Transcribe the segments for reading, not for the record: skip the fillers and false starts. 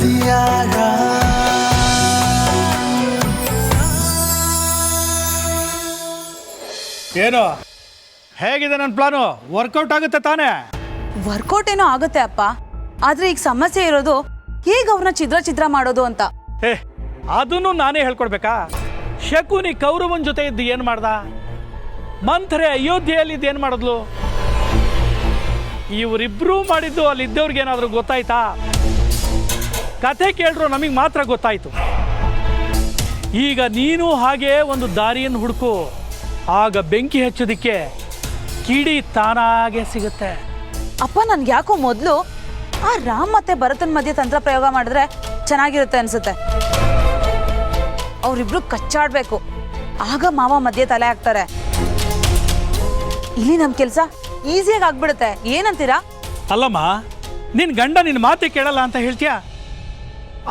ಹಸಿಯಾರ ಏನು ಹೇಗಿದೆ ನನ್ನ ಪ್ಲಾನು? ವರ್ಕೌಟ್ ಆಗುತ್ತೆ ತಾನೇ? ವರ್ಕೌಟ್ ಏನೋ ಆಗುತ್ತೆ ಅಪ್ಪ, ಆದ್ರೆ ಈಗ ಸಮಸ್ಯೆ ಇರೋದು ಹೇಗೆ ಅವ್ರನ್ನ ಛಿದ್ರ ಮಾಡೋದು ಅಂತ. ಅದನ್ನು ನಾನೇ ಹೇಳ್ಕೊಡ್ಬೇಕಾ? ಶಕುನಿ ಕೌರವನ್ ಜೊತೆ ಇದ್ದು ಏನ್ ಮಾಡ್ದ? ಮಂಥರೆ ಅಯೋಧ್ಯೆಯಲ್ಲಿ ಇದ್ದು ಏನ್ ಮಾಡಿದ್ಲು? ಇವರಿಬ್ರು ಮಾಡಿದ್ದು ಅಲ್ಲಿದ್ದವ್ರಿಗೆ ಏನಾದ್ರು ಗೊತ್ತಾಯ್ತಾ? ಕಥೆ ಕೇಳಿದ್ರು ನಮಗೆ ಮಾತ್ರ ಗೊತ್ತಾಯ್ತು. ಈಗ ನೀನು ಹಾಗೆ ಒಂದು ದಾರಿಯನ್ನು ಹುಡುಕು, ಆಗ ಬೆಂಕಿ ಹಚ್ಚೋದಿಕ್ಕೆ ಕಿಡಿ ತಾನಾಗೆ ಸಿಗುತ್ತೆ. ಅಪ್ಪ ನನ್ಗೆ ಯಾಕೋ ಮೊದಲು ಆ ರಾಮ್ ಮತ್ತೆ ಭರತನ್ ಮಧ್ಯೆ ತಂತ್ರ ಪ್ರಯೋಗ ಮಾಡಿದ್ರೆ ಚೆನ್ನಾಗಿರುತ್ತೆ ಅನ್ಸುತ್ತೆ. ಅವರಿಬ್ರು ಕಚ್ಚಾಡ್ಬೇಕು, ಆಗ ಮಾವ ಮಧ್ಯೆ ತಲೆ ಹಾಕ್ತಾರೆ. ಇಲ್ಲಿ ನಮ್ ಕೆಲ್ಸ ಈಸಿಯಾಗಿ ಆಗ್ಬಿಡುತ್ತೆ. ಏನಂತೀರಾ? ಅಲ್ಲಮ್ಮ, ನಿನ್ ಗಂಡ ನಿನ್ನ ಮಾತೆ ಕೇಳಲ್ಲ ಅಂತ ಹೇಳ್ತೀಯ?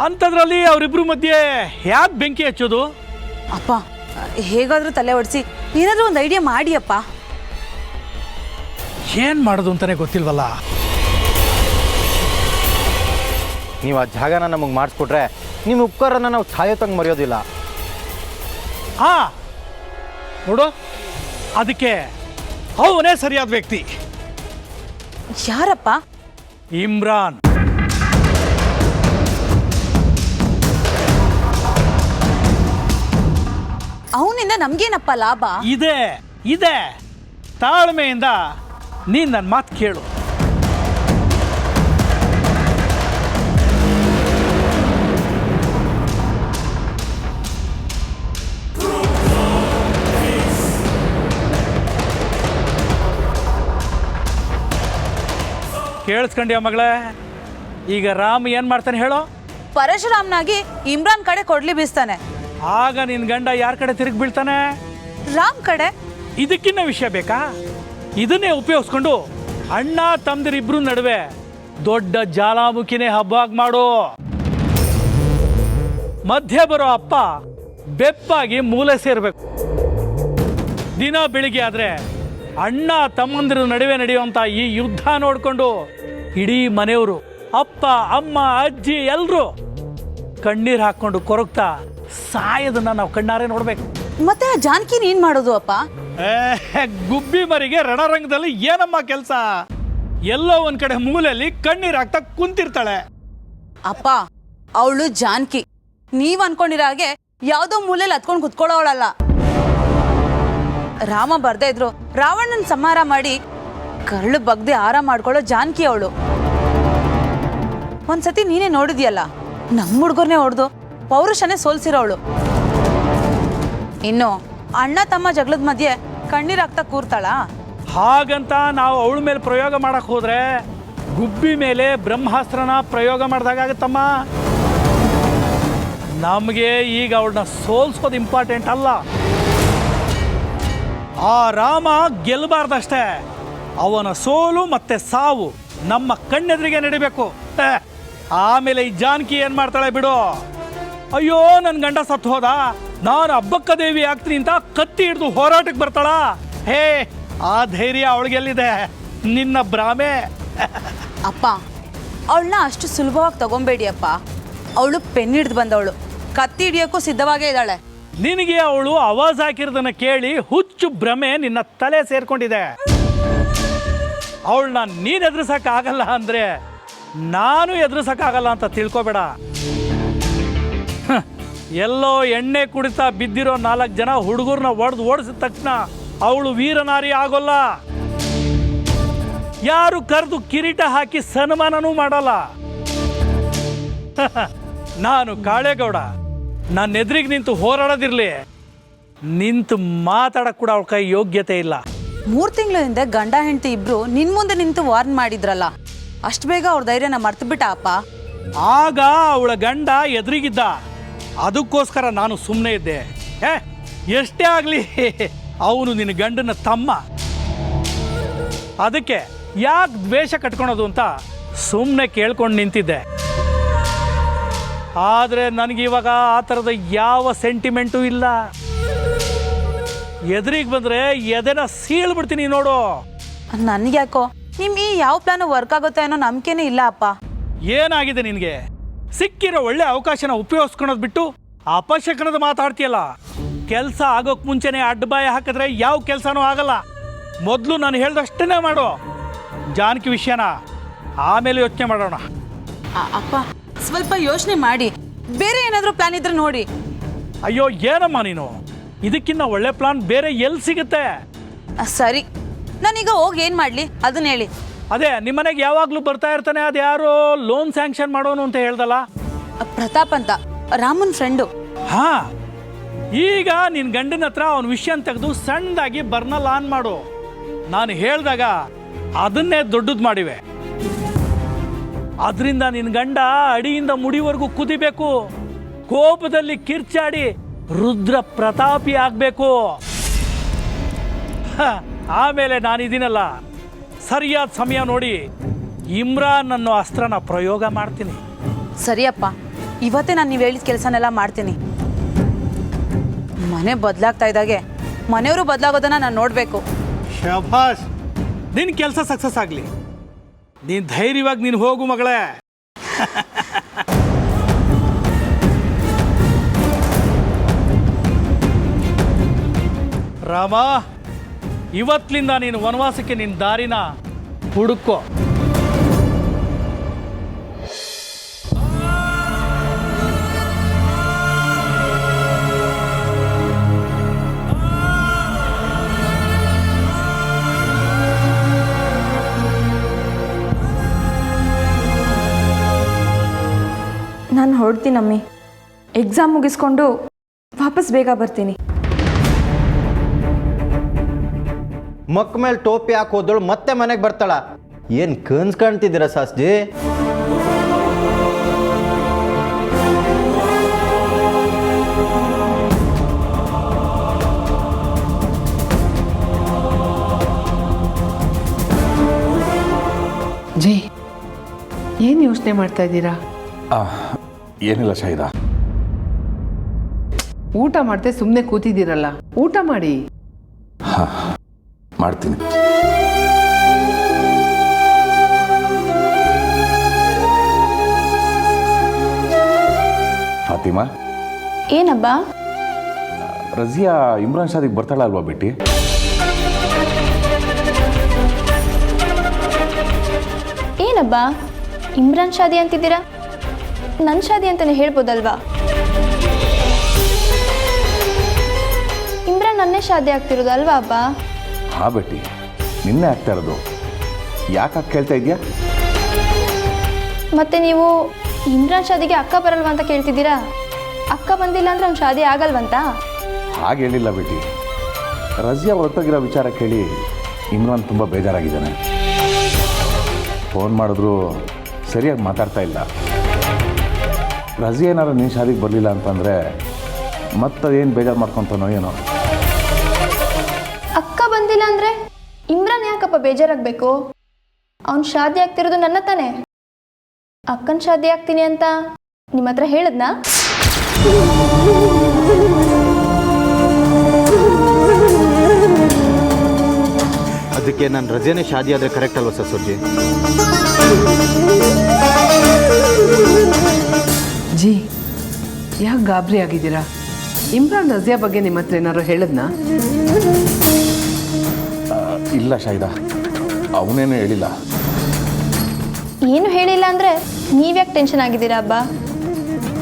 ಅಂಥದ್ರಲ್ಲಿ ಅವರಿಬ್ರು ಮಧ್ಯೆ ಯಾಕೆ ಬೆಂಕಿ ಹಚ್ಚೋದು? ಅಪ್ಪ ಹೇಗಾದ್ರೂ ತಲೆ ಹೊಡ್ಸಿ ಏನಾದ್ರೂ ಒಂದು ಐಡಿಯಾ ಮಾಡಿ ಅಪ್ಪ. ಏನ್ ಮಾಡೋದು ಅಂತಾನೆ ಗೊತ್ತಿಲ್ವಲ್ಲ. ನೀವು ಆ ಜಾಗನ ನಮಗೆ ಮಾಡಿಸ್ಕೊಟ್ರೆ ನಿಮ್ಮ ಉಪಕಾರನ ನಾವು ಸಾಯೋತಂಗೆ ಮರೆಯೋದಿಲ್ಲ. ಹಾ ನೋಡು, ಅದಕ್ಕೆ ಅವನೇ ಸರಿಯಾದ ವ್ಯಕ್ತಿ. ಯಾರಪ್ಪ? ಇಮ್ರಾನ್. ಅವನಿಂದ ನಮ್ಗೇನಪ್ಪ ಲಾಭ? ಇದೆ ತಾಳ್ಮೆಯಿಂದ ನೀನ್ ನನ್ನ ಮಾತು ಕೇಳು. ಕೇಳಿಸ್ಕೊಂಡ್ಯಾ ಮಗಳೇ? ಈಗ ರಾಮ್ ಏನ್ ಮಾಡ್ತಾನೆ ಹೇಳೋ? ಪರಶುರಾಮ್ನಾಗಿ ಇಮ್ರಾನ್ ಕಡೆ ಕೊಡ್ಲಿ ಬೀಸ್ತಾನೆ. ಆಗ ನಿನ್ ಗಂಡ ಯಾರ ಕಡೆ ತಿರುಗಿ ಬೀಳ್ತಾನೆ? ರಾಮ್ ಕಡೆ. ಇದಕ್ಕಿನ್ನ ವಿಷಯ ಬೇಕಾ? ಇದನ್ನೇ ಉಪಯೋಗಿಸ್ಕೊಂಡು ಅಣ್ಣ ತಮ್ಮದಿರಿಬ್ರು ನಡುವೆ ದೊಡ್ಡ ಜಾಲಾಮುಖಿನೇ ಹಬ್ಬ ಮಾಡು. ಮಧ್ಯೆ ಬರೋ ಅಪ್ಪ ಬೆಪ್ಪಾಗಿ ಮೂಲೆ ಸೇರ್ಬೇಕು. ದಿನ ಬೆಳಿಗ್ಗೆ ಆದ್ರೆ ಅಣ್ಣ ತಮ್ಮಂದಿರ ನಡುವೆ ನಡೆಯುವಂತ ಈ ಯುದ್ಧ ನೋಡ್ಕೊಂಡು ಇಡೀ ಮನೆಯವರು, ಅಪ್ಪ ಅಮ್ಮ ಅಜ್ಜಿ ಎಲ್ರು ಕಣ್ಣೀರ್ ಹಾಕೊಂಡು ಕೊರಗ್ತಾ ಸಾಯೋದನ್ನ ನಾವು ಕಣ್ಣಾರೆ ನೋಡ್ಬೇಕು. ಮತ್ತೆ ಆ ಜಾನಕಿನ ಏನ್ ಮಾಡೋದು ಅಪ್ಪ? ಗುಬ್ಬಿ ಮರಿಗೆ ರಣರಂಗದಲ್ಲಿ ಏನಮ್ಮ ಕೆಲಸ? ಎಲ್ಲೋ ಒಂದ್ ಕಡೆ ಮೂಲೆಯಲ್ಲಿ ಕಣ್ಣೀರ್ ಹಾಕ್ತಾ ಕುಂತಿರ್ತಾಳೆ. ಅಪ್ಪ ಅವಳು ಜಾನಕಿ, ನೀವ್ ಅನ್ಕೊಂಡಿರೋ ಹಾಗೆ ಯಾವ್ದೋ ಮೂಲೆಯಲ್ಲಿ ಹತ್ಕೊಂಡು ಕುತ್ಕೊಳ್ಳೋಳಲ್ಲ. ರಾಮ ಬರ್ದೇ ಇದ್ರು ರಾವಣನ್ ಸಂಹಾರ ಮಾಡಿ ಕರಳು ಬಗ್ದೆ ಆರಾಮ ಮಾಡ್ಕೊಳ್ಳೋ ಜಾನಕಿ ಅವಳು. ಒಂದ್ಸತಿ ನೀನೇ ನೋಡಿದ್ಯಲ್ಲ, ನಮ್ಮ ಹುಡ್ಗರ್ನೇ ಹೊಡೆದು ಪೌರುಷನೇ ಸೋಲ್ಸಿರೋವಳು. ಇನ್ನು ಅಣ್ಣ ತಮ್ಮ ಜಗಳದ ಮಧ್ಯೆ ಕಣ್ಣೀರಾಗ್ತಾ ಕೂರ್ತಾಳ? ಹಾಗಂತ ನಾವು ಅವಳ ಮೇಲೆ ಪ್ರಯೋಗ ಮಾಡಕ್ ಹೋದ್ರೆ ಗುಬ್ಬಿ ಮೇಲೆ ಬ್ರಹ್ಮಾಸ್ತ್ರನ ಪ್ರಯೋಗ ಮಾಡ್ದಾಗತ್ತಮ್ಮ. ನಮಗೆ ಈಗ ಅವಳನ್ನ ಸೋಲ್ಸೋದು ಇಂಪಾರ್ಟೆಂಟ್ ಅಲ್ಲ. ಆ ರಾಮ ಗೆಲ್ಲಬಾರ್ದಷ್ಟೇ, ಅವನ ಸೋಲು ಮತ್ತೆ ಸಾವು ನಮ್ಮ ಕಣ್ಣೆದುರಿಗೆ ನಡಿಬೇಕು. ಆಮೇಲೆ ಈ ಜಾನಕಿ ಏನ್ ಮಾಡ್ತಾಳೆ ಬಿಡು. ಅಯ್ಯೋ ನನ್ನ ಗಂಡ ಸತ್ತು ಹೋದ, ನಾನು ಅಬ್ಬಕ್ಕ ದೇವಿ ಆಗ್ತೀನಿ ಅಂತ ಕತ್ತಿ ಹಿಡಿದು ಹೋರಾಟಕ್ಕೆ ಬರ್ತಾಳ. ಹೇ, ಆ ಧೈರ್ಯ ಅವಳಿಗೆಲ್ಲಿದೆ? ನಿನ್ನ ಭ್ರಾಮೆ. ಅಪ್ಪ ಅವಳನ್ನ ಅಷ್ಟು ಸುಲಭವಾಗಿ ತಗೊಂಬೇಡಿ ಅಪ್ಪ. ಅವಳು ಪೆನ್ ಹಿಡ್ದು ಬಂದವಳು, ಕತ್ತಿ ಹಿಡಿಯೋಕ್ಕೂ ಸಿದ್ಧವಾಗೇ ಇದ್ದಾಳೆ. ನಿನಗೆ ಅವಳು ಆವಾಜ್ ಹಾಕಿರೋದನ್ನ ಕೇಳಿ ಹುಚ್ಚು ಭ್ರಮೆ ನಿನ್ನ ತಲೆ ಸೇರ್ಕೊಂಡಿದೆ. ಅವಳನ್ನ ನೀನು ಎದುರಿಸಕ್ಕಾಗಲ್ಲ ಅಂದ್ರೆ ನಾನು ಎದುರಿಸಕ್ಕಾಗಲ್ಲ ಅಂತ ತಿಳ್ಕೊಬೇಡ. ಎಲ್ಲೋ ಎಣ್ಣೆ ಕುಡಿತಾ ಬಿದ್ದಿರೋ 4 ಜನ ಹುಡುಗರನ್ನ ಓಡಿಸಿದ ತಕ್ಷಣ ಅವಳು ವೀರನಾರಿ ಆಗೋಲ್ಲ. ಯಾರು ಕರೆದು ಕಿರೀಟ ಹಾಕಿ ಸನ್ಮಾನನೂ ಮಾಡಲ್ಲ. ನಾನು ಕಾಳೇಗೌಡ, ನನ್ನ ಎದುರಿಗೆ ನಿಂತು ಹೋರಾಡೋದಿರ್ಲಿ, ನಿಂತು ಮಾತಾಡಕ್ ಕೂಡ ಅವಳ ಕೈ ಯೋಗ್ಯತೆ ಇಲ್ಲ. 3 ತಿಂಗಳ ಹಿಂದೆ ಗಂಡ ಹೆಂಡತಿ ಇಬ್ರು ನಿನ್ ಮುಂದೆ ನಿಂತು ವಾರ್ನ್ ಮಾಡಿದ್ರಲ್ಲ, ಅಷ್ಟು ಬೇಗ ಅವ್ರ ಧೈರ್ಯನ ಮರ್ತು ಬಿಟ್ಟ ಅಪ್ಪ? ಆಗ ಅವಳ ಗಂಡ ಎದುರಿಗಿದ್ದ, ಅದಕ್ಕೋಸ್ಕರ ನಾನು ಸುಮ್ಮನೆ ಇದ್ದೆ. ಎಷ್ಟೇ ಆಗಲಿ ಅವನು ನಿನ್ನ ಗಂಡನ ತಮ್ಮ, ಅದಕ್ಕೆ ಯಾಕೆ ದ್ವೇಷ ಕಟ್ಕೊಳೋದು ಅಂತ ಸುಮ್ಮನೆ ಕೇಳ್ಕೊಂಡು ನಿಂತಿದ್ದೆ. ಆದರೆ ನನಗಿವಾಗ ಆ ಥರದ ಯಾವ ಸೆಂಟಿಮೆಂಟು ಇಲ್ಲ. ಎದುರಿಗೆ ಬಂದರೆ ಎದೆನ ಸೀಳ್ಬಿಡ್ತೀನಿ ನೋಡು. ನನ್ಗ್ಯಾಕೋ ನಿಮ್ ಈ ಯಾವ ಪ್ಲಾನ್ ವರ್ಕ್ ಆಗುತ್ತೆ ಅನ್ನೋ ನಂಬಿಕೆನೇ ಇಲ್ಲ ಅಪ್ಪ. ಏನಾಗಿದೆ ನಿನಗೆ? ಸಿಕ್ಕಿರೋ ಒಳ್ಳೆ ಅವಕಾಶನ ಉಪಯೋಗಿಸ್ಕೊಳೋದು ಬಿಟ್ಟು ಅಪಶಕನದ ಮಾತಾಡ್ತೀಯಲ್ಲ. ಕೆಲಸ ಆಗೋಕ್ ಮುಂಚೆನೆ ಅಡ್ಡಬಾಯ ಹಾಕಿದ್ರೆ ಯಾವ ಕೆಲಸನೂ ಆಗಲ್ಲ. ಮೊದಲು ನಾನು ಹೇಳ್ದಷ್ಟೇ ಮಾಡು. ಜಾನಕಿ ವಿಷಯನ ಆಮೇಲೆ ಯೋಚನೆ ಮಾಡೋಣ. ಅಪ್ಪ ಸ್ವಲ್ಪ ಯೋಚನೆ ಮಾಡಿ, ಬೇರೆ ಏನಾದರೂ ಪ್ಲಾನ್ ಇದ್ರೆ ನೋಡಿ. ಅಯ್ಯೋ ಏನಮ್ಮ ನೀನು, ಇದಕ್ಕಿಂತ ಒಳ್ಳೆ ಪ್ಲಾನ್ ಬೇರೆ ಎಲ್ಲಿ ಸಿಗುತ್ತೆ? ಸರಿ, ನಾನೀಗ ಹೋಗಿ ಏನು ಮಾಡಲಿ ಅದನ್ನ ಹೇಳಿ. ಅದೇ ನಿಮ್ಮನೆಗೆ ಯಾವಾಗಲೂ ಬರ್ತಾ ಇರ್ತಾನೆ, ಅದು ಯಾರೋ ಲೋನ್ ಸ್ಯಾಂಕ್ಷನ್ ಮಾಡೋನು ಅಂತ ಹೇಳ್ದಲ್ಲ. ಪ್ರತಾಪ್ ಅಂತ, ರಾಮನ್ ಫ್ರೆಂಡು. ಹಾ, ಈಗ ನಿನ್ನ ಗಂಡನ ಹತ್ರ ಅವನ ವಿಷಯ ತೆಗೆದು ಸಣ್ಣದಾಗಿ ಬರ್ನಲ್ ಆನ್ ಮಾಡು. ನಾನು ಹೇಳಿದಾಗ ಅದನ್ನೇ ದೊಡ್ಡದು ಮಾಡಿವೆ. ಅದರಿಂದ ನಿನ್ನ ಗಂಡ ಅಡಿಯಿಂದ ಮುಡಿವರೆಗೂ ಕುದಿಬೇಕು, ಕೋಪದಲ್ಲಿ ಕಿರ್ಚಾಡಿ ರುದ್ರ ಪ್ರತಾಪಿ ಆಗಬೇಕು. ಆಮೇಲೆ ನಾನಿದ್ದೀನಲ್ಲ, ಸರಿಯಾದ ಸಮಯ ನೋಡಿ ಇಮ್ರಾನ್ ಅನ್ನೋ ಅಸ್ತ್ರನ ಪ್ರಯೋಗ ಮಾಡ್ತೀನಿ. ಸರಿಯಪ್ಪ, ಇವತ್ತೇ ನಾನು ನೀವು ಹೇಳಿದ ಕೆಲಸನೆಲ್ಲ ಮಾಡ್ತೀನಿ. ಮನೆ ಬದಲಾಗ್ತಾ ಇದ್ದಾಗೆ ಮನೆಯವರು ಬದಲಾಗೋದನ್ನ ನಾನು ನೋಡಬೇಕು. ಶಭಾಷ್, ನಿನ್ನ ಕೆಲಸ ಸಕ್ಸಸ್ ಆಗಲಿ. ನೀನು ಧೈರ್ಯವಾಗಿ ನೀನು ಹೋಗು ಮಗಳೇ. ರಾಮ, ಇವತ್ತಿನಿಂದ ನೀನು ವನವಾಸಕ್ಕೆ ನಿನ್ನ ದಾರಿನ ಹುಡುಕೋ. ನಾನು ಹೊರಡ್ತೀನಮ್ಮಿ. ಎಕ್ಸಾಮ್ ಮುಗಿಸ್ಕೊಂಡು ವಾಪಸ್ ಬೇಗ ಬರ್ತೀನಿ. ಮಕ್ಕ ಮೇಲೆ ಟೋಪಿ ಹಾಕೋದಳು ಮತ್ತೆ ಮನೆಗೆ ಬರ್ತಾಳ. ಏನು ಕನ್ಸ್ ಕಾಣ್ತಿದ್ದೀರಾ ಸಾಸ್ಜಿ? ಜೈ, ಏನು ಯೋಚನೆ ಮಾಡ್ತಾ ಇದ್ದೀರಾ? ಏನಿಲ್ಲ ಶಾಹಿದಾ. ಊಟ ಮಾಡ್ದೆ ಸುಮ್ಮನೆ ಕೂತಿದ್ದೀರಲ್ಲ, ಊಟ ಮಾಡಿ. ಮಾಡ್ತೀನಿ. ಫಾತಿಮಾ, ಏನಬ್ಬಾ? ರಜಿಯಾ ಇಮ್ರಾನ್ ಶಾದಿಗೆ ಬರ್ತಾಳ ಅಲ್ವಾ ಬೇಟಿ? ಏನಬ್ಬಾ ಇಮ್ರಾನ್ ಶಾದಿ ಅಂತಿದ್ದೀರಾ? ನನ್ನ ಶಾದಿ ಅಂತಲೇ ಹೇಳ್ಬೋದಲ್ವಾ? ಇಮ್ರಾನ್ ನನ್ನೇ ಶಾದಿ ಆಗ್ತಿರೋದು ಅಲ್ವಾ ಅಬ್ಬ? ಹಾ ಬೇಟಿ, ನಿನ್ನೆ ಆಗ್ತಾ ಇರೋದು. ಯಾಕೆ ಕೇಳ್ತಾ ಇದೆಯಾ? ಮತ್ತೆ ನೀವು ಇಮ್ರಾನ್ ಶಾದಿಗೆ ಅಕ್ಕ ಬರಲ್ವಾ ಅಂತ ಕೇಳ್ತಿದ್ದೀರಾ? ಅಕ್ಕ ಬಂದಿಲ್ಲ ಅಂದ್ರೆ ಅವ್ನ ಶಾದಿ ಆಗಲ್ವಂತ? ಹಾಗೆ ಹೇಳಿಲ್ಲ ಬೇಟಿ. ರಜಿಯಾ ಹೊರಟೋಗಿರೋ ವಿಚಾರ ಕೇಳಿ ಇಮ್ರಾನ್ ತುಂಬ ಬೇಜಾರಾಗಿದ್ದಾನೆ. ಫೋನ್ ಮಾಡಿದ್ರು ಸರಿಯಾಗಿ ಮಾತಾಡ್ತಾ ಇಲ್ಲ. ರಜಿಯಾ ಏನಾದ್ರು ನೀನು ಶಾದಿಗೆ ಬರಲಿಲ್ಲ ಅಂತಂದರೆ ಮತ್ತದೇನು ಬೇಜಾರು ಮಾಡ್ಕೊತಾನೋ ಏನೋ. ಅಕ್ಕ ಬಂದಿಲ್ಲ ಅಂದರೆ ಇಮ್ರಾನ್ ಯಾಕಪ್ಪ ಬೇಜಾರಾಗಬೇಕು? ಅವ್ನ ಶಾದಿ ಆಗ್ತಿರೋದು ನನ್ನ ತಾನೆ. ಅಕ್ಕನ ಶಾದಿ ಆಗ್ತೀನಿ ಅಂತ ನಿಮ್ಮ ಹತ್ರ ಹೇಳಿದ್ನಾ? ಅದಕ್ಕೆ ನಾನು ರಜೆನೇ ಶಾದಿ ಆದರೆ ಕರೆಕ್ಟ್ ಅಲ್ವಾ ಸಸೂರ್ಜಿ? ಜಿ, ಯಾಕೆ ಗಾಬರಿ ಆಗಿದ್ದೀರಾ? ಇಮ್ರಾನ್ ರಜಿಯಾ ಬಗ್ಗೆ ನಿಮ್ಮ ಹತ್ರ ಏನಾದ್ರು ಹೇಳಿದ್ನಾ? ಇಲ್ಲ ಶಾಹಿದಾ, ಅವನೇನು ಹೇಳಿಲ್ಲ. ಏನು ಹೇಳಿಲ್ಲ ಅಂದರೆ ನೀವ್ಯಾಕೆ ಟೆನ್ಷನ್ ಆಗಿದ್ದೀರಾ ಅಬ್ಬಾ?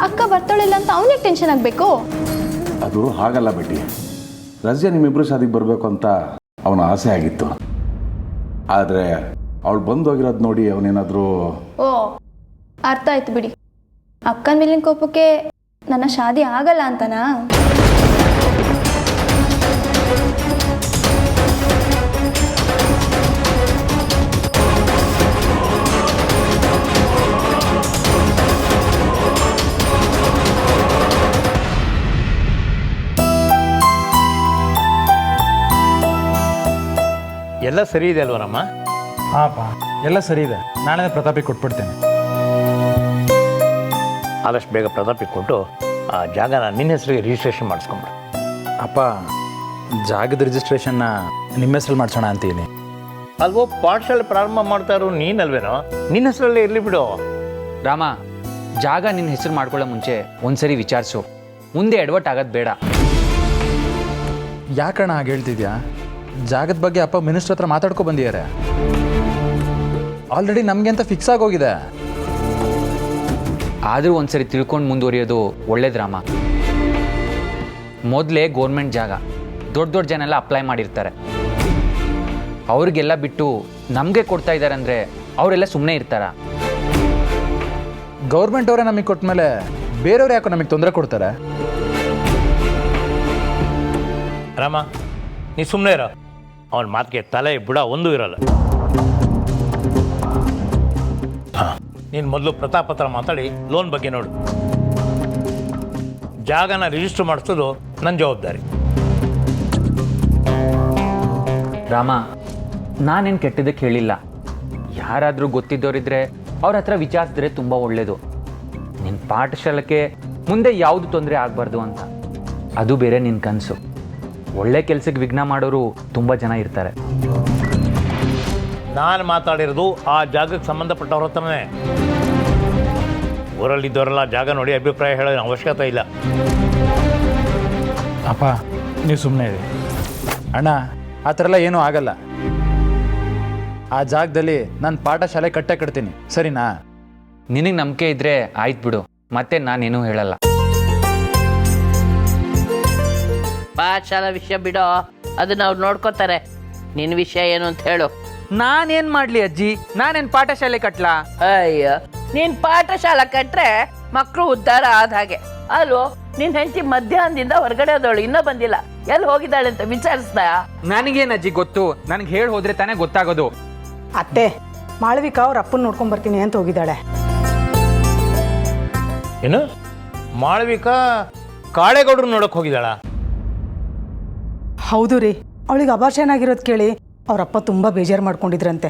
ಅಕ್ಕ ಬರ್ತಾಳಿಲ್ಲ ಅಂತ ಅವನಿಗೆ ಟೆನ್ಷನ್ ಆಗಬೇಕು? ಅದು ಹಾಗಲ್ಲ ಬೇಟಿ. ರಜಿಯಾ ನಿಮ್ಮಿಬ್ಬರು ಶಾದಿಗೆ ಬರಬೇಕು ಅಂತ ಅವನ ಆಸೆ ಆಗಿತ್ತು. ಆದರೆ ಅವಳು ಬಂದು ಹೋಗಿರೋದು ನೋಡಿ ಅವನೇನಾದರೂ... ಓ, ಅರ್ಥ ಆಯ್ತು ಬಿಡಿ. ಅಕ್ಕನ ಮೇಲಿನ ಕೋಪಕ್ಕೆ ನನ್ನ ಶಾದಿ ಆಗಲ್ಲ ಅಂತನಾ? ಎಲ್ಲ ಸರಿ ಇದೆ ಅಲ್ವನಮ್ಮ? ಹಾಂಪ್ಪ, ಎಲ್ಲ ಸರಿ ಇದೆ. ನಾಳೆ ಪ್ರತಾಪಿಗೆ ಕೊಟ್ಬಿಡ್ತೇನೆ. ಆದಷ್ಟು ಬೇಗ ಪ್ರತಾಪಿಗೆ ಕೊಟ್ಟು ಆ ಜಾಗನ ನಿನ್ನ ಹೆಸರಿಗೆ ರಿಜಿಸ್ಟ್ರೇಷನ್ ಮಾಡಿಸ್ಕೊಂಬಿಡು. ಅಪ್ಪ, ಜಾಗದ ರಿಜಿಸ್ಟ್ರೇಷನ್ನ ನಿಮ್ಮ ಹೆಸರಲ್ಲಿ ಮಾಡಿಸೋಣ ಅಂತೀನಿ. ಅಲ್ವೋ, ಪಾಠಶಾಲೆ ಪ್ರಾರಂಭ ಮಾಡ್ತಾ ಇರೋ ನೀನಲ್ವೇನೋ, ನಿನ್ನ ಹೆಸರಲ್ಲೇ ಇರಲಿ ಬಿಡು. ರಾಮ, ಜಾಗ ನಿನ್ನ ಹೆಸರು ಮಾಡ್ಕೊಳ್ಳೋ ಮುಂಚೆ ಒಂದ್ಸರಿ ವಿಚಾರಿಸು, ಮುಂದೆ ಎಡವಟ್ ಆಗೋದು ಬೇಡ. ಯಾಕಣ್ಣ ಹಾಗೆ ಹೇಳ್ತಿದ್ಯಾ? ಜಾಗದ ಬಗ್ಗೆ ಅಪ್ಪ ಮಿನಿಸ್ಟ್ರ್ ಹತ್ರ ಮಾತಾಡ್ಕೊ ಬಂದಿದ್ದಾರೆ. ಆಲ್ರೆಡಿ ನಮಗೆ ಅಂತ ಫಿಕ್ಸ್ ಆಗೋಗಿದೆ. ಆದರೂ ಒಂದ್ಸರಿ ತಿಳ್ಕೊಂಡು ಮುಂದುವರಿಯೋದು ಒಳ್ಳೇದು ರಾಮ. ಮೊದಲೇ ಗೋರ್ಮೆಂಟ್ ಜಾಗ, ದೊಡ್ಡ ದೊಡ್ಡ ಜನ ಎಲ್ಲ ಅಪ್ಲೈ ಮಾಡಿರ್ತಾರೆ. ಅವ್ರಿಗೆಲ್ಲ ಬಿಟ್ಟು ನಮಗೆ ಕೊಡ್ತಾ ಇದ್ದಾರೆ ಅಂದರೆ ಅವರೆಲ್ಲ ಸುಮ್ಮನೆ ಇರ್ತಾರ? ಗೌರ್ಮೆಂಟ್ ಅವರೇ ನಮಗೆ ಕೊಟ್ಟ ಮೇಲೆ ಬೇರೆಯವ್ರು ಯಾಕೋ ನಮಗೆ ತೊಂದರೆ ಕೊಡ್ತಾರೆ? ರಾಮ, ನೀ ಸುಮ್ಮನೆ ಇರೋ. ಅವನ ಮಾತಿಗೆ ತಲೆ ಬುಡ ಒಂದೂ ಇರಲ್ಲ. ಹಾಂ, ನೀನು ಮೊದಲು ಪ್ರತಾಪ್ ಹತ್ರ ಮಾತಾಡಿ ಲೋನ್ ಬಗ್ಗೆ ನೋಡು. ಜಾಗನ ರಿಜಿಸ್ಟರ್ ಮಾಡಿಸೋದು ನನ್ನ ಜವಾಬ್ದಾರಿ. ರಾಮ, ನಾನೇನು ಕೆಟ್ಟದಕ್ಕೆ ಹೇಳಿಲ್ಲ. ಯಾರಾದರೂ ಗೊತ್ತಿದ್ದವರಿದ್ರೆ ಅವ್ರ ಹತ್ರ ವಿಚಾರಿಸಿದ್ರೆ ತುಂಬ ಒಳ್ಳೆಯದು. ನಿನ್ನ ಪಾಠಶಾಲೆಗೆ ಮುಂದೆ ಯಾವುದು ತೊಂದರೆ ಆಗಬಾರ್ದು ಅಂತ. ಅದು ಬೇರೆ ನಿನ್ನ ಕನಸು. ಒಳ್ಳೆ ಕೆಲಸಕ್ಕೆ ವಿಘ್ನ ಮಾಡೋರು ತುಂಬ ಜನ ಇರ್ತಾರೆ. ನಾನು ಮಾತಾಡಿರೋದು ಆ ಜಾಗಕ್ಕೆ ಸಂಬಂಧಪಟ್ಟವ್ರ ಹತ್ರನೇ. ಊರಲ್ಲಿದ್ದವರೆಲ್ಲ ಜಾಗ ನೋಡಿ ಅಭಿಪ್ರಾಯ ಹೇಳೋ ಅವಶ್ಯಕತೆ ಇಲ್ಲ. ಅಪ್ಪ ನೀವು ಸುಮ್ಮನೆ ಇರಿ. ಅಣ್ಣ, ಆ ಥರ ಎಲ್ಲ ಏನೂ ಆಗಲ್ಲ. ಆ ಜಾಗದಲ್ಲಿ ನಾನು ಪಾಠಶಾಲೆ ಕಟ್ಟೆ ಕಟ್ತೀನಿ, ಸರಿನಾ? ನಿನಗೆ ನಂಬಿಕೆ ಇದ್ದರೆ ಆಯ್ತು ಬಿಡು, ಮತ್ತೆ ನಾನೇನೂ ಹೇಳಲ್ಲ. ಪಾಠಶಾಲಾ ವಿಷಯ ಬಿಡೋ, ಅದು ನಾವು ನೋಡ್ಕೋತಾರೆ. ನಿನ್ನ ವಿಷಯ ಏನು ಅಂತ ಹೇಳು. ನಾನೇನು ಮಾಡಲಿ ಅಜ್ಜಿ? ನಾನೇನು ಪಾಠಶಾಲೆ ಕಟ್ಲಾ? ಅಯ್ಯೋ, ನೀನ್ ಪಾಠಶಾಲಾ ಕಟ್ರೆ ಮಕ್ಕಳು ಉದ್ಧಾರ ಆದ ಹಾಗೆ ಅಲ್ವೋ? ನಿನ್ ಹೆಂಡತಿ ಮಧ್ಯಾಹ್ನದಿಂದ ಹೊರಗಡೆ ಹೋದವಳು, ಇನ್ನೂ ಬಂದಿಲ್ಲ. ಎಲ್ಲಿ ಹೋಗಿದ್ದಾಳೆ ಅಂತ ವಿಚಾರಿಸ್ದ? ನನಗೇನು ಅಜ್ಜಿ ಗೊತ್ತು? ನನಗೆ ಹೇಳಿ ಹೋದ್ರೆ ತಾನೇ ಗೊತ್ತಾಗೋದು. ಅತ್ತೆ, ಮಾಳವಿಕಾ ಅವ್ರ ಅಪ್ಪನ ನೋಡ್ಕೊಂಡ್ ಬರ್ತೀನಿ ಅಂತ ಹೋಗಿದ್ದಾಳೆ. ಏನು, ಮಾಳವಿಕಾ ಕಾಳೇಗೌಡ್ರು ನೋಡಕ್ ಹೋಗಿದ್ದಾಳ? ಹೌದು ರೀ, ಅವಳಿಗೆ ಅಬಾರ್ಷನ್ ಆಗಿರೋದು ಕೇಳಿ ಅವರಪ್ಪ ತುಂಬಾ ಬೇಜಾರು ಮಾಡ್ಕೊಂಡಿದ್ರಂತೆ.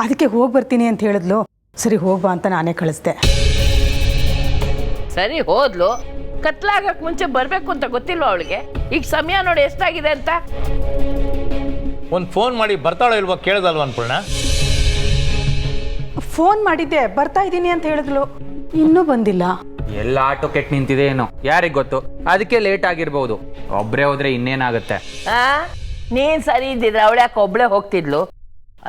ಅದಕ್ಕೆ ಹೋಗಿ ಬರ್ತೀನಿ ಅಂತ ಹೇಳಿದ್ಲು. ಸರಿ ಹೋಗ್ಬಾ ಅಂತ ನಾನೇ ಕಳಿಸ್ದೆ. ಸರಿ ಹೋದ್ಲು, ಕತ್ಲಾಗಕ್ ಮುಂಚೆ ಬರ್ಬೇಕು ಅಂತ ಗೊತ್ತಿಲ್ವ ಅವಳಿಗೆ? ಈಗ ಸಮಯ ನೋಡಿ ಎಷ್ಟಾಗಿದೆ ಅಂತ. ಒಂದು ಫೋನ್ ಮಾಡಿ ಬರ್ತಾಳೋ ಇಲ್ವೋ ಕೇಳ್ದಲ್ವ ಅನ್ಪೂರ್ಣ? ಫೋನ್ ಮಾಡಿದ್ದೆ, ಬರ್ತಾ ಇದ್ದೀನಿ ಅಂತ ಹೇಳಿದ್ಲು, ಇನ್ನೂ ಬಂದಿಲ್ಲ. ಎಲ್ಲ ಆಟೋ ಕೆಟ್ಟು ನಿಂತಿದೆ ಏನೋ, ಯಾರಿಗೆ ಗೊತ್ತು? ಅದಕ್ಕೆ ಲೇಟ್ ಆಗಿರ್ಬೋದು. ಒಬ್ಬರೇ ಹೋದ್ರೆ ಇನ್ನೇನಾಗುತ್ತೆ? ನೀನ್ ಸರಿ ಇದ್ದಿದ್ರೆ ಅವಳು ಯಾಕೆ ಒಬ್ಳೆ ಹೋಗ್ತಿದ್ಲು?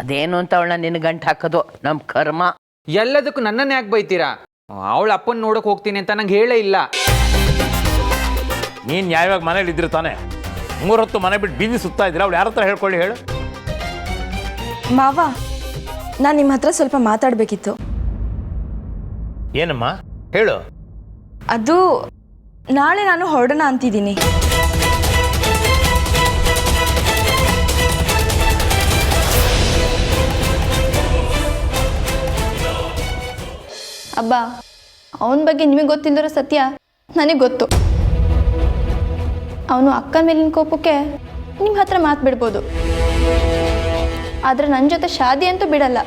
ಅದೇನು ಅಂತ ಅವಳನ್ನ ನಿನ್ನ ಗಂಟು ಹಾಕೋದು ನಮ್ ಕರ್ಮ. ಎಲ್ಲದಕ್ಕೂ ನನ್ನನ್ನು ಯಾಕೆ ಬೈತೀರಾ? ಅವಳ ಅಪ್ಪನ ನೋಡಕ್ ಹೋಗ್ತೀನಿ ಅಂತ ನಂಗೆ ಹೇಳೇ ಇಲ್ಲ. ನೀನು ನ್ಯಾಯವಾಗಿ ಮನೇಲಿ ಇದ್ರೆ ತಾನೆ. 3 ಹೊತ್ತು ಮನೆ ಬಿಟ್ಟು ಬೀದಿ ಸುತ್ತಾ ಇದ್ದೀರಾ, ಅವಳು ಯಾರ ಹತ್ರ ಹೇಳ್ಕೊಳ್ಳಿ ಹೇಳು. ಮಾವ, ನಾನು ನಿಮ್ಮ ಹತ್ರ ಸ್ವಲ್ಪ ಮಾತಾಡಬೇಕಿತ್ತು. ಏನಮ್ಮ ಹೇಳು. ಅದು ನಾಳೆ ನಾನು ಹೊರಡೋಣ ಅಂತಿದ್ದೀನಿ. ಅಬ್ಬಾ, ಅವನ ಬಗ್ಗೆ ನಿಮಗೆ ಗೊತ್ತಿಲ್ಲದಿರೋ ಸತ್ಯ ನನಗೆ ಗೊತ್ತು. ಅವನು ಅಕ್ಕನ ಮೇಲಿನ ಕೋಪಕ್ಕೆ ನಿಮ್ಮ ಹತ್ರ ಮಾತು ಬಿಡ್ಬೋದು, ಆದರೆ ನನ್ನ ಜೊತೆ ಶಾದಿ ಅಂತೂ ಬಿಡಲ್ಲ.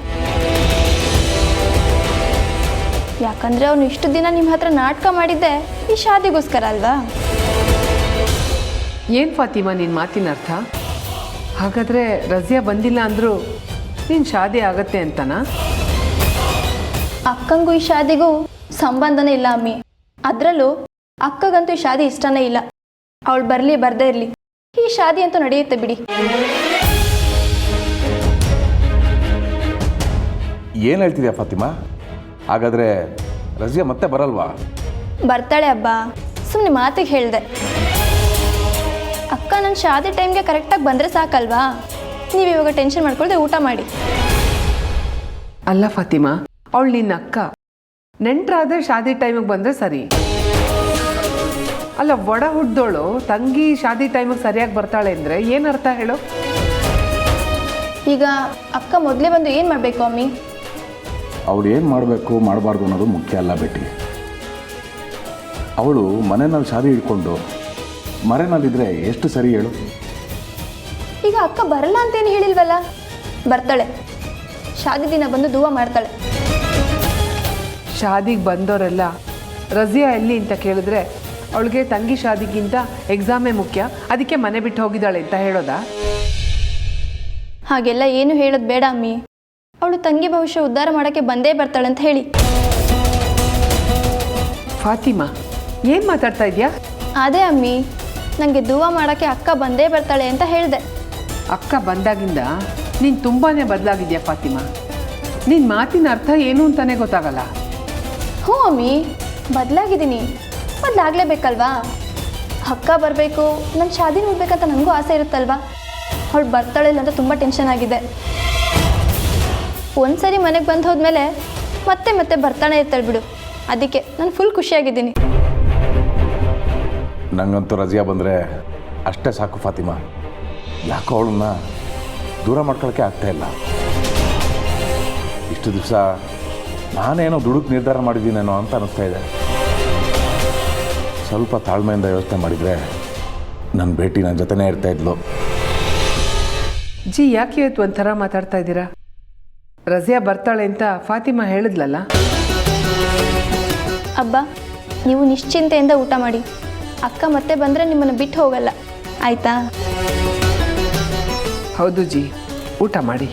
ಯಾಕಂದರೆ ಅವನು ಇಷ್ಟು ದಿನ ನಿಮ್ಮ ಹತ್ರ ನಾಟಕ ಮಾಡಿದ್ದೆ ಈ ಶಾದಿಗೋಸ್ಕರ ಅಲ್ವಾ? ಏನು ಫಾತಿಮಾ ನಿನ್ನ ಮಾತಿನ ಅರ್ಥ? ಹಾಗಾದರೆ ರಜಿಯಾ ಬಂದಿಲ್ಲ ಅಂದರೂ ನೀನು ಶಾದಿ ಆಗತ್ತೆ ಅಂತನಾ? ಅಕ್ಕಂಗೂ ಈ ಶಾದಿಗೂ ಸಂಬಂಧನೇ ಇಲ್ಲ ಅಮ್ಮಿ. ಅದರಲ್ಲೂ ಅಕ್ಕಗಂತೂ ಈ ಶಾದಿ ಇಷ್ಟನೇ ಇಲ್ಲ. ಅವಳು ಬರಲಿ ಬರದೇ ಇರಲಿ, ಈ ಶಾದಿ ಅಂತೂ ನಡೆಯುತ್ತೆ ಬಿಡಿ. ಏನು ಹೇಳ್ತಿದ್ಯಾ ಫಾತಿಮಾ? ಹಾಗಾದರೆ ರಜಿಯಾ ಮತ್ತೆ ಬರಲ್ವಾ? ಬರ್ತಾಳೆ ಅಬ್ಬಾ, ಸುಮ್ಮನೆ ಮಾತಿಗೆ ಹೇಳಿದೆ. ಅಕ್ಕ ನನ್ನ ಶಾದಿ ಟೈಮ್ಗೆ ಕರೆಕ್ಟಾಗಿ ಬಂದರೆ ಸಾಕಲ್ವಾ? ನೀವು ಇವಾಗ ಟೆನ್ಷನ್ ಮಾಡ್ಕೊಳ್ದೆ ಊಟ ಮಾಡಿ. ಅಲ್ಲ ಫಾತಿಮಾ, ಅವಳು ನಿನ್ನ ಅಕ್ಕ. ನೆಂಟರಾದರೆ ಶಾದಿ ಟೈಮಿಗೆ ಬಂದರೆ ಸರಿ. ಅಲ್ಲ, ಒಡ ಹುಡ್ದೋಳು ತಂಗಿ ಶಾದಿ ಟೈಮಿಗೆ ಸರಿಯಾಗಿ ಬರ್ತಾಳೆ ಅಂದರೆ ಏನರ್ಥ ಹೇಳು? ಈಗ ಅಕ್ಕ ಮೊದಲೇ ಬಂದು ಏನು ಮಾಡಬೇಕು ಅಮ್ಮಿ? ಅವಳು ಏನು ಮಾಡಬೇಕು ಮಾಡಬಾರ್ದು ಅನ್ನೋದು ಮುಖ್ಯ ಅಲ್ಲ ಬೇಟಿ. ಅವಳು ಮನೆಯಲ್ಲಿ ಶಾದಿ ಹಿಡ್ಕೊಂಡು ಮರೆನಲ್ಲಿದ್ದರೆ ಎಷ್ಟು ಸರಿ ಹೇಳು? ಈಗ ಅಕ್ಕ ಬರಲ್ಲ ಅಂತೇನು ಹೇಳಿಲ್ವಲ್ಲ? ಬರ್ತಾಳೆ, ಶಾದಿ ದಿನ ಬಂದು ದುವಾ ಮಾಡ್ತಾಳೆ. ಶಾದಿಗೆ ಬಂದವರೆಲ್ಲ ರಜಿಯಾ ಎಲ್ಲಿ ಅಂತ ಕೇಳಿದ್ರೆ ಅವಳಿಗೆ ತಂಗಿ ಶಾದಿಗಿಂತ ಎಕ್ಸಾಮೇ ಮುಖ್ಯ, ಅದಕ್ಕೆ ಮನೆ ಬಿಟ್ಟು ಹೋಗಿದ್ದಾಳೆ ಅಂತ ಹೇಳೋದಾ? ಹಾಗೆಲ್ಲ ಏನು ಹೇಳೋದು ಬೇಡ ಅಮ್ಮಿ. ಅವಳು ತಂಗಿ ಭವಿಷ್ಯ ಉದ್ಧಾರ ಮಾಡೋಕ್ಕೆ ಬಂದೇ ಬರ್ತಾಳೆ ಅಂತ ಹೇಳಿ. ಫಾತಿಮಾ ಏನು ಮಾತಾಡ್ತಾ ಇದೆಯಾ? ಅದೇ ಅಮ್ಮಿ, ನನಗೆ ದುವಾ ಮಾಡೋಕ್ಕೆ ಅಕ್ಕ ಬಂದೇ ಬರ್ತಾಳೆ ಅಂತ ಹೇಳಿದೆ. ಅಕ್ಕ ಬಂದಾಗಿಂದ ನೀನು ತುಂಬಾ ಬದಲಾಗಿದ್ಯಾ ಫಾತಿಮಾ. ನಿನ್ನ ಮಾತಿನ ಅರ್ಥ ಏನು ಅಂತಾನೆ ಗೊತ್ತಾಗಲ್ಲ. ಹ್ಞೂ ಅಮ್ಮಿ, ಬದಲಾಗಿದ್ದೀನಿ. ಬದಲಾಗಲೇಬೇಕಲ್ವಾ? ಅಕ್ಕ ಬರಬೇಕು, ನನ್ನ ಶಾದಿ ನೋಡ್ಬೇಕಂತ ನನಗೂ ಆಸೆ ಇರುತ್ತಲ್ವಾ? ಅವಳು ಬರ್ತಾಳೆ ಇಲ್ಲ ಅಂತ ತುಂಬ ಟೆನ್ಷನ್ ಆಗಿದೆ. ಒಂದ್ಸರಿ ಮನೆಗೆ ಬಂದು ಹೋದ್ಮೇಲೆ ಮತ್ತೆ ಮತ್ತೆ ಬರ್ತಾನೆ ಇರ್ತಾಳೆ ಬಿಡು. ಅದಕ್ಕೆ ನಾನು ಫುಲ್ ಖುಷಿಯಾಗಿದ್ದೀನಿ. ನಂಗಂತೂ ರಜಿಯಾ ಬಂದರೆ ಅಷ್ಟೇ ಸಾಕು ಫಾತಿಮಾ. ಯಾಕೋ ಅವಳನ್ನ ದೂರ ಮಾಡ್ಕೊಳ್ಳೋಕ್ಕೆ ಆಗ್ತಾಯಿಲ್ಲ. ಇಷ್ಟು ದಿವಸ ನಾನೇನೋ ದುಡುಕ್ ನಿರ್ಧಾರ ಮಾಡಿದ್ದೀನೇನೋ ಅಂತ ಅನ್ನಿಸ್ತಾ ಇದೆ. ಸ್ವಲ್ಪ ತಾಳ್ಮೆಯಿಂದ ಯೋಚನೆ ಮಾಡಿದರೆ ನನ್ನ ಭೇಟಿ ನನ್ನ ಜೊತೆನೇ ಇರ್ತಾ ಇದ್ಲು. ಜಿ, ಯಾಕೆ ಇವತ್ತು ಒಂಥರ ಮಾತಾಡ್ತಾ ಇದ್ದೀರಾ? ರಜಿಯಾ ಬರ್ತಾಳೆ ಅಂತ ಫಾತಿಮಾ ಹೇಳಿದ್ಲಲ್ಲ. ಅಬ್ಬ, ನೀವು ನಿಶ್ಚಿಂತೆಯಿಂದ ಊಟ ಮಾಡಿ. ಅಕ್ಕ ಮತ್ತೆ ಬಂದರೆ ನಿಮ್ಮನ್ನು ಬಿಟ್ಟು ಹೋಗಲ್ಲ, ಆಯಿತಾ? ಹೌದು ಜಿ, ಊಟ ಮಾಡಿ.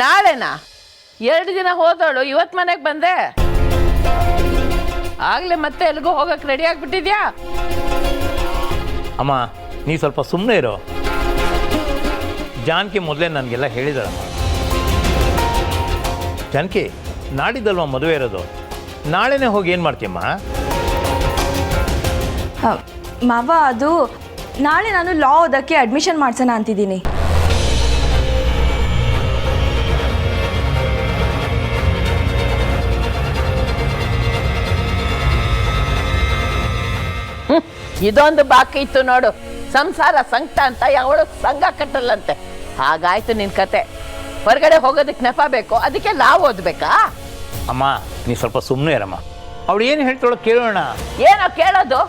ನಾಳೆನಾ? 2 ದಿನ ಹೋದವಳು ಇವತ್ತು ಮನೆಗೆ ಬಂದೆ. ಆಗ್ಲೇ ಮತ್ತೆ ಎಲ್ಗೂ ಹೋಗಕ್ಕೆ ರೆಡಿ ಆಗಿಬಿಟ್ಟಿದ್ಯಾ? ಅಮ್ಮ ನೀ ಸ್ವಲ್ಪ ಸುಮ್ಮನೆ ಇರೋ. ಜಾನಕಿ ಮೊದಲೇ ನನಗೆಲ್ಲ ಹೇಳಿದಾಳಮ್ಮ. ಜಾನಕಿ, ನಾಡಿದ್ದಲ್ವ ಮದುವೆ ಇರೋದು? ನಾಳೆನೇ ಹೋಗಿ ಏನು ಮಾಡ್ತೀಯಮ್ಮ? ಮಾವ, ಅದು ನಾಳೆ ನಾನು ಲಾ ಓದಕ್ಕೆ ಅಡ್ಮಿಷನ್ ಮಾಡ್ಸೋಣ ಅಂತಿದ್ದೀನಿ. ಇದೊಂದು ಬಾಕಿ ಇತ್ತು ನೋಡು, ಸಂಸಾರ ಸಂಕಟ ಅಂತ ಯಾವಳು ಸಂಘ ಕಟ್ಟಲ್ಲಂತೆ. ಹಾಗಾಯ್ತು ನಿನ್ ಕತೆ. ಹೊರಗಡೆ ಹೋಗೋದಕ್ಕೆ ನೆಪ ಬೇಕು, ಅದಕ್ಕೆ ನಾವು ಓದ್ಬೇಕಾ? ಅಮ್ಮ ನೀ ಸ್ವಲ್ಪ ಸುಮ್ಮನೆ ಇರಮ್ಮ. ಅವಳು ಏನು ಹೇಳ್ತಾಳೋ ಕೇಳೋಣ. ಏನೋ ಕೇಳೋದು?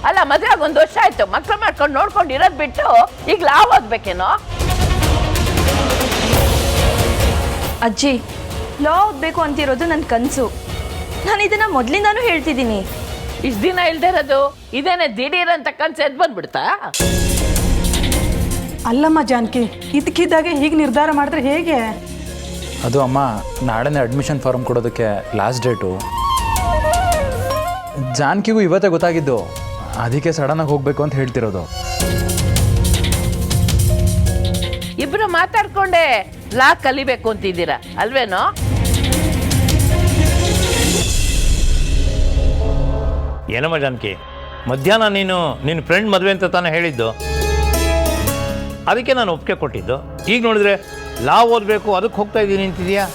ಅಲ್ಲ, ಮದುವೆಗೆ 1 ವರ್ಷ ಆಯ್ತು, ಮಕ್ಳು ಮಾಡ್ಕೊಂಡು ನೋಡ್ಕೊಂಡು ಇರೋದು ಬಿಟ್ಟು ಈಗ ನಾವು ಓದ್ಬೇಕೇನೋ? ಅಜ್ಜಿ, ಲಾ ಓದಬೇಕು ಅಂತಿರೋದು ನನ್ನ ಕನಸು. ನಾನು ಇದನ್ನು ಮೊದಲಿಂದಾನೂ ಹೇಳ್ತಿದ್ದೀನಿ. ಇಷ್ಟು ದಿನ ಇಲ್ದೇ ಇರೋದು ಇದೇನೆ ದಿಢೀರ್ ಅಂತ ಕನ್ಸು ಎದ್ದು ಬಂದ್ಬಿಡ್ತಾ? ಅಲ್ಲಮ್ಮ ಜಾನಕಿ, ಇದಕ್ಕಿದ್ದಾಗೆ ಹೀಗೆ ನಿರ್ಧಾರ ಮಾಡಿದ್ರೆ ಹೇಗೆ? ಅದು ಅಮ್ಮ, ನಾಳೆನೇ ಅಡ್ಮಿಷನ್ ಫಾರ್ಮ್ ಕೊಡೋದಕ್ಕೆ ಲಾಸ್ಟ್ ಡೇಟು. ಜಾನಕಿಗೂ ಇವತ್ತೇ ಗೊತ್ತಾಗಿದ್ದು, ಅದಕ್ಕೆ ಸಡನ್ನಾಗಿ ಹೋಗಬೇಕು ಅಂತ ಹೇಳ್ತಿರೋದು. ಇಬ್ರು ಮಾತಾಡ್ಕೊಂಡೆ ಲಾ ಕಲಿಬೇಕು ಅಂತಿದ್ದೀರಾ ಅಲ್ವೇನೋ? ಏನಮ್ಮ ಜಾನಕಿ, ಮಧ್ಯಾಹ್ನ ನೀನು ನಿನ್ನ ಫ್ರೆಂಡ್ ಮದುವೆ ಅಂತ ತಾನೇ ಹೇಳಿದ್ದು? ಅದಕ್ಕೆ ನಾನು ಒಪ್ಪಿಗೆ ಕೊಟ್ಟಿದ್ದು. ಈಗ ನೋಡಿದ್ರೆ ಲಾ ಓದಬೇಕು ಅದಕ್ಕೆ ಹೋಗ್ತಾ ಇದ್ದೀನಿ ಅಂತಿದ್ಯಾ?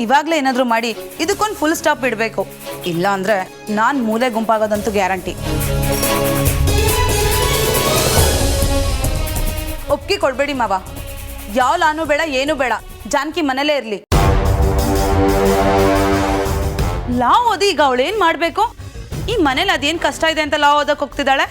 ಇವಾಗಲೇ ಏನಾದರೂ ಮಾಡಿ ಇದಕ್ಕೊಂದು ಫುಲ್ ಸ್ಟಾಪ್ ಇಡಬೇಕು. ಇಲ್ಲ ಅಂದರೆ ನಾನು ಮೂಲೆ ಗುಂಪಾಗೋದಂತೂ ಗ್ಯಾರಂಟಿ. ಒಪ್ಪಿಗೆ ಕೊಡಬೇಡಿ ಮಾವ. ಯಾವ ಲಾನು ಬೇಡ, ಏನೂ ಬೇಡ. ಜಾನಕಿ ಮನೇಲೇ ಇರಲಿ. ಲಾ ಓದಿ ಈಗ ಅವಳೇನು ಮಾಡಬೇಕು? ಈ ಮನೇಲಿ ಅದೇನು ಕಷ್ಟ ಇದೆ ಅಂತ ಲಾ ಓದಕ್ಕೆ ಹೋಗ್ತಿದ್ದಾಳೆ.